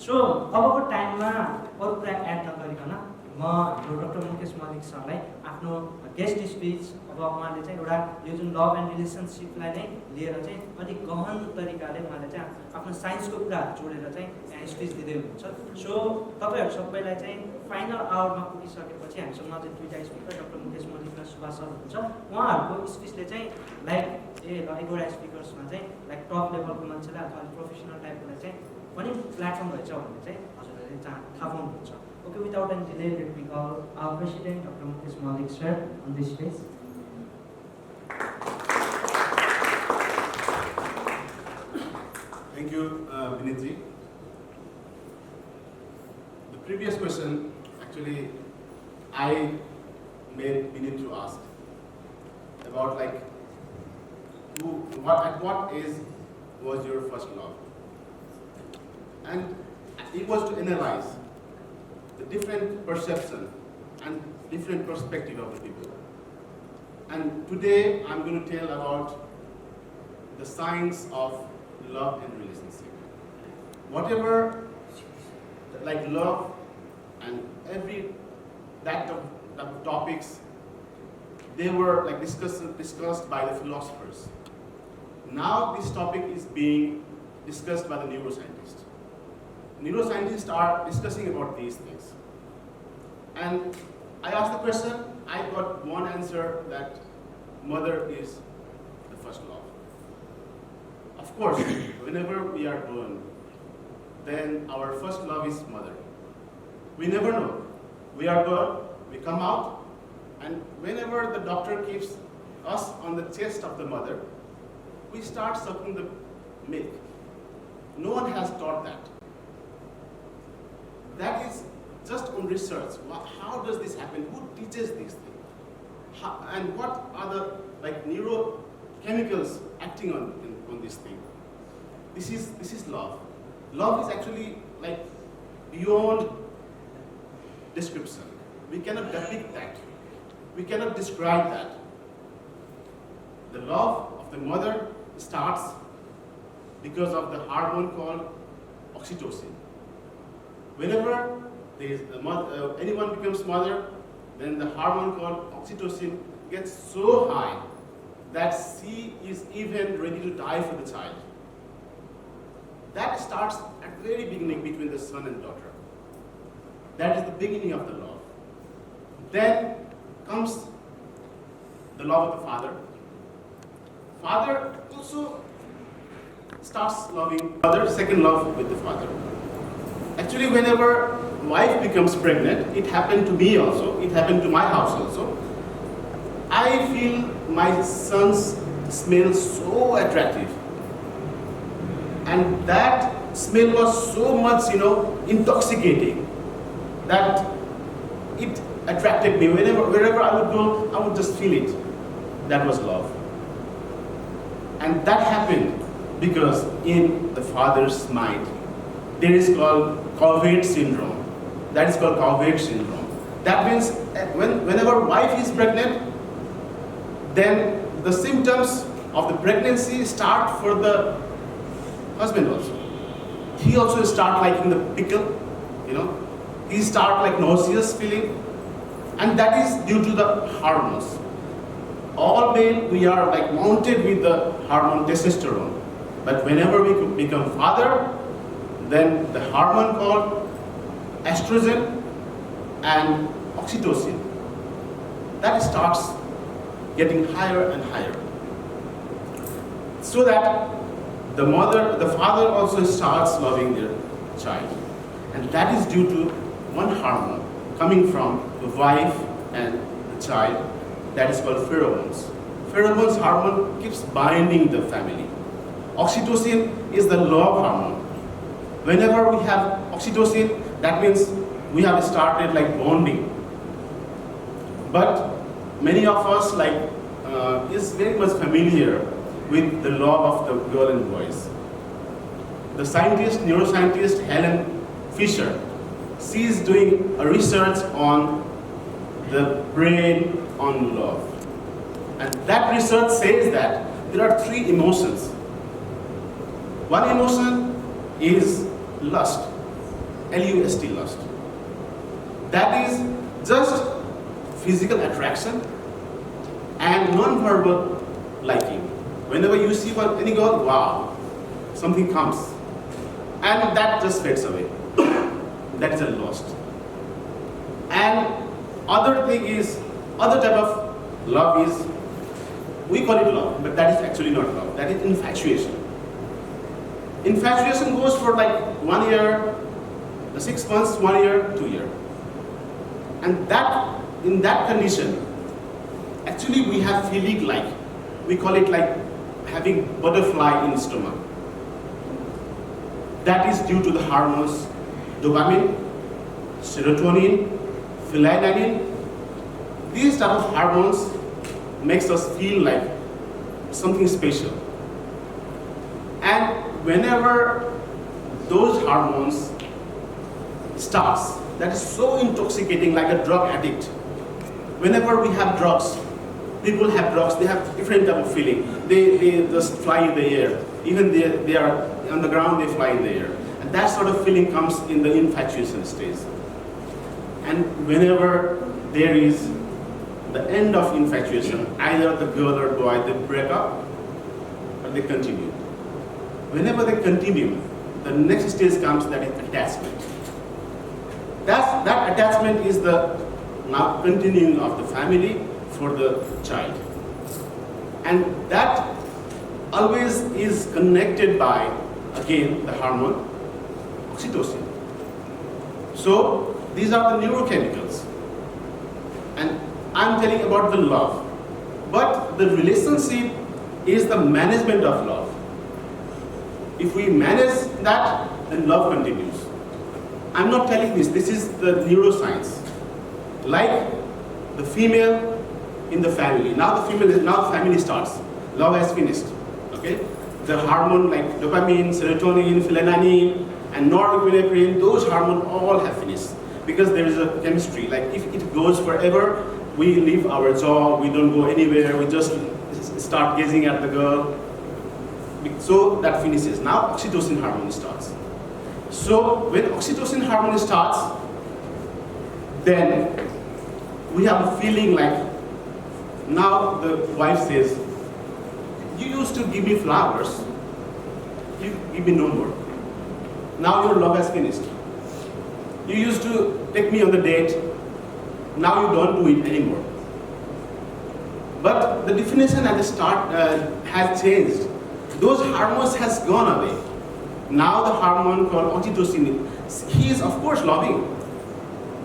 सो अबको टाइममा अरू कुरा एड नगरिकन म हाम्रो डाक्टर मुकेश मल्लिक सरलाई आफ्नो गेस्ट स्पिच अब उहाँले चाहिँ एउटा यो जुन लभ एन्ड रिलेसनसिपलाई नै लिएर चाहिँ अलिक गहन तरिकाले उहाँले चाहिँ आफ्नो साइन्सको कुराहरू जोडेर चाहिँ यहाँ स्पिच दिँदै हुनुहुन्छ। सो तपाईँहरू सबैलाई चाहिँ फाइनल आवरमा पुगिसकेपछि हामीसँग अझै दुईवटा स्पिकर डाक्टर मुकेश मल्लिक र सुभाष सर हुनुहुन्छ। उहाँहरूको स्पिचले चाहिँ लाइक एगोरा स्पिकर्समा चाहिँ लाइक टप लेभलको मान्छेलाई अथवा प्रोफेसनल टाइपकोलाई चाहिँ पनि प्लेटफर्म रहेछ भन्ने चाहिँ हजुरहरूले थाहा पाउनुहुन्छ। Okay, without any delay, let me call our President, Dr. Mukesh Malik, sir, on this stage. Thank you, Binit ji. The previous question, actually, I made Binit to ask about like, at what age was your first love? And it was to analyze the different perception and different perspective of the people. And today I'm going to tell about the science of love and relationship. Whatever, like love and every that of topics, they were like discussed by the philosophers. Now this topic is being discussed by the neuroscientists. Neuroscientists are discussing about these things. And I asked the question, I got one answer that mother is the first love. Of course, whenever we are born, then our first love is mother. We never know. We are born, we come out, and whenever the doctor keeps us on the chest of the mother, we start sucking the milk. No one has taught that. That is just on research. How does this happen? Who teaches these things? And what are the like neurochemicals acting on this thing? This is love. Love is actually like beyond description. We cannot depict that. We cannot describe that. The love of the mother starts because of the hormone called oxytocin. Whenever anyone becomes mother, then the hormone called oxytocin gets so high that she is even ready to die for the child. That starts at the very beginning between the son and daughter. That is the beginning of the love. Then comes the love of the father. Father also starts loving mother, second love with the father. Actually, whenever wife becomes pregnant, it happened to me also, it happened to my house also. I feel my son's smell so attractive. And that smell was so much, intoxicating that it attracted me. Wherever I would go, I would just feel it. That was love. And that happened because in the father's mind, there is called Covert syndrome. That is called Covert syndrome. That means whenever wife is pregnant, then the symptoms of the pregnancy start for the husband also. He also start liking the pickle, He start like nauseous feeling, and that is due to the hormones. All male, we are like mounted with the hormone testosterone. But whenever we become father, then the hormone called estrogen and oxytocin, that starts getting higher and higher. So that the father also starts loving their child. And that is due to one hormone coming from the wife and the child, that is called pheromones. Pheromones hormone keeps binding the family. Oxytocin is the love hormone. Whenever we have oxytocin, that means we have started like bonding. But many of us is very much familiar with the love of the girl and boys. The neuroscientist Helen Fisher, she is doing a research on the brain on love. And that research says that there are 3 emotions. One emotion is lust. Lust, lust. That is just physical attraction and non-verbal liking. Whenever you see any girl, wow, something comes. And that just fades away. That is a lust. And other type of love is, we call it love, but that is actually not love. That is infatuation. Infatuation goes for like 1 year, 6 months, 1 year, 2 years. And that, in that condition, actually we have feeling like, we call it like having butterfly in stomach. That is due to the hormones, dopamine, serotonin, phenylalanine. These type of hormones makes us feel like something special. And whenever those hormones starts, that is so intoxicating, like a drug addict. Whenever we have drugs, people have drugs, they have different type of feeling. They just fly in the air. Even they are on the ground, they fly in the air. And that sort of feeling comes in the infatuation stage. And whenever there is the end of infatuation, either the girl or boy, they break up or they continue. Whenever they continue, the next stage comes, that is attachment. That attachment is the now continuing of the family for the child. And that always is connected by, again, the hormone oxytocin. So these are the neurochemicals. And I'm telling about the love. But the relationship is the management of love. If we manage that, then love continues. I'm not telling this is the neuroscience. Like the female in the family. Now the family starts. Love has finished. Okay? The hormone like dopamine, serotonin, phenylalanine, and norepinephrine, those hormones all have finished. Because there is a chemistry. Like if it goes forever, we leave our job, we don't go anywhere, we just start gazing at the girl. So that finishes. Now oxytocin hormone starts. So when oxytocin hormone starts, then we have a feeling like, now the wife says, you used to give me flowers, you give me no more. Now your love has finished. You used to take me on the date, now you don't do it anymore. But the definition at the start has changed. Those hormones has gone away. Now the hormone called oxytocin, he is of course loving.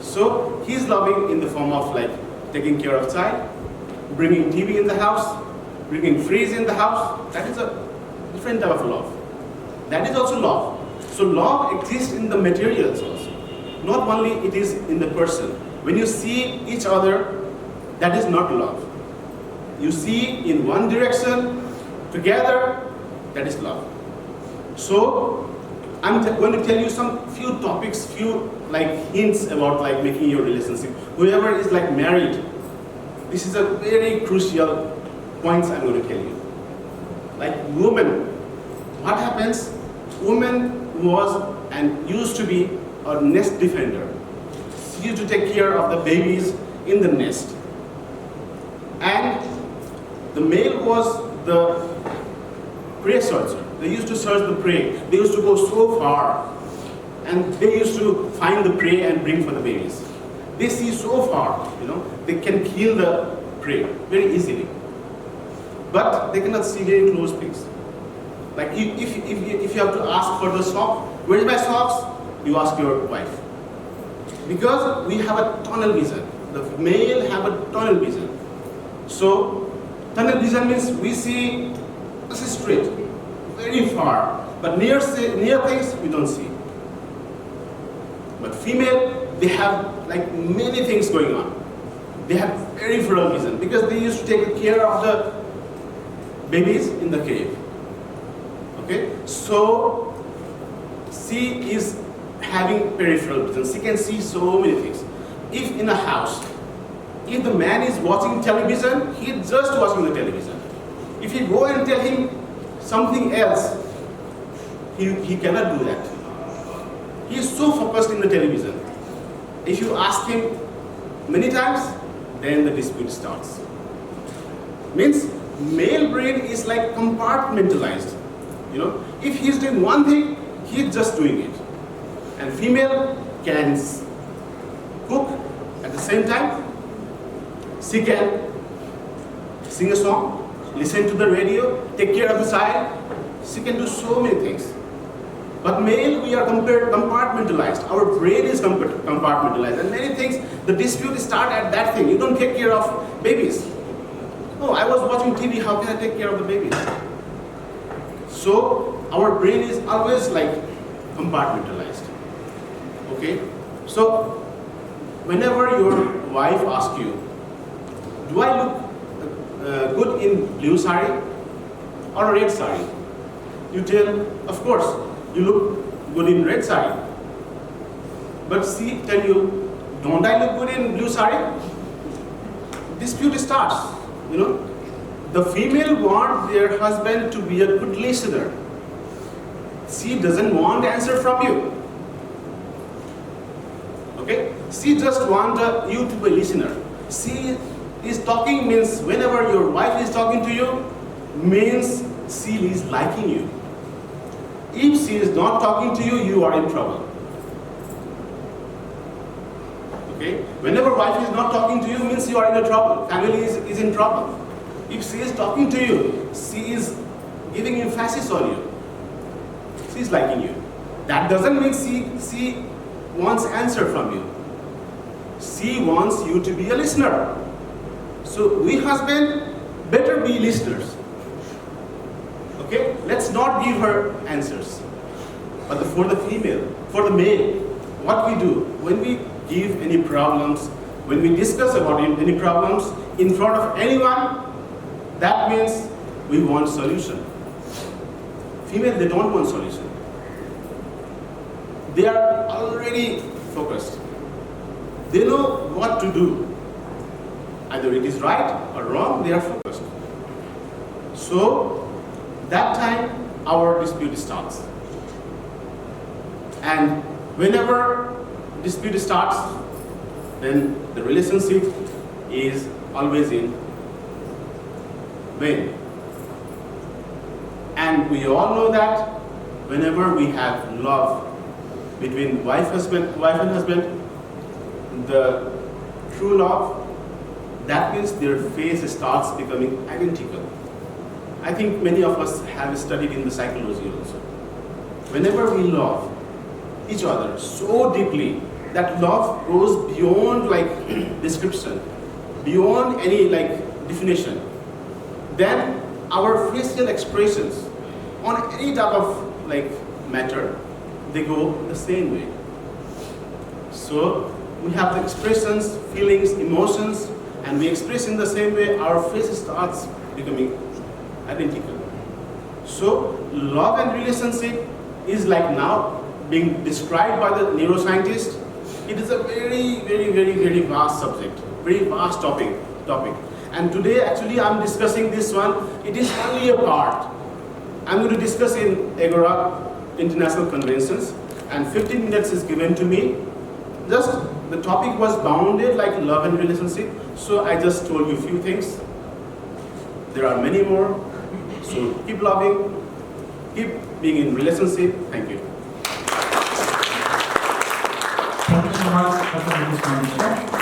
So he is loving in the form of like taking care of child, bringing TV in the house, bringing fridge in the house. That is a different type of love. That is also love. So love exists in the materials also. Not only it is in the person. When you see each other, that is not love. You see in one direction, together, that is love. So I'm going to tell you some few topics, few like hints about like making your relationship. Whoever is like married, this is a very crucial points I'm going to tell you. Like woman, what happens? Woman was and used to be a nest defender. She used to take care of the babies in the nest. And the male was the prey searcher. They used to search the prey. They used to go so far, and they used to find the prey and bring for the babies. They see so far, they can kill the prey very easily. But they cannot see very close things. Like if you have to ask for the sock, where is my socks? You ask your wife. Because we have a tunnel vision. The male have a tunnel vision. So tunnel vision means we see straight, very far, but near things we don't see. But female, they have like many things going on. They have peripheral vision because they used to take care of the babies in the cave. Okay, so she is having peripheral vision. She can see so many things. If in a house, if the man is watching television, he is just watching the television. If you go and tell him something else, he cannot do that. He is so focused in the television. If you ask him many times, then the dispute starts. Means male brain is like compartmentalized. You know, if he is doing one thing, he is just doing it. And female can cook at the same time. She can sing a song, listen to the radio, take care of the child. She can do so many things. But male, we are compartmentalized. Our brain is compartmentalized. And many things, the dispute start at that thing. You don't take care of babies. Oh, I was watching TV, how can I take care of the babies? So, our brain is always like compartmentalized. Okay? So, whenever your wife asks you, do I look good in blue sari or red sari? You tell, of course, you look good in red sari. But she tell you, don't I look good in blue sari? Dispute starts. You know, the female want their husband to be a good listener. She doesn't want answer from you. Okay? She just want you to be a listener. She is talking means whenever your wife is talking to you, means she is liking you. If she is not talking to you, you are in trouble. Okay? Whenever wife is not talking to you, means you are in a trouble. Family is in trouble. If she is talking to you, she is giving emphasis on you. She is liking you. That doesn't mean she wants answer from you. She wants you to be a listener. So we husband better be listeners. Okay? Let's not give her answers. But for the female, for the male, what we do when we give any problems, when we discuss about any problems in front of anyone, that means we want solution. Female, they don't want solution. They are already focused. They know what to do. Either it is right or wrong, they are focused. So, that time our dispute starts. And whenever dispute starts, then the relationship is always in vain. And we all know that whenever we have love between wife and husband, the true love, that means their face starts becoming identical. I think many of us have studied in the psychology also. Whenever we love each other so deeply, that love goes beyond like description, beyond any like definition, then our facial expressions on any type of like matter, they go the same way. So we have the expressions, feelings, emotions, and we express in the same way, our face starts becoming identical. So love and relationship is like now being described by the neuroscientist. It is a very vast subject, very vast topic. And today actually I'm discussing this one. It is only a part. I'm going to discuss in Agora International Conventions, and 15 minutes is given to me. Just the topic was bounded like love and relationship, so I just told you a few things. There are many more. So keep loving, keep being in relationship. Thank you. Thank you so much, Dr. Mukesh.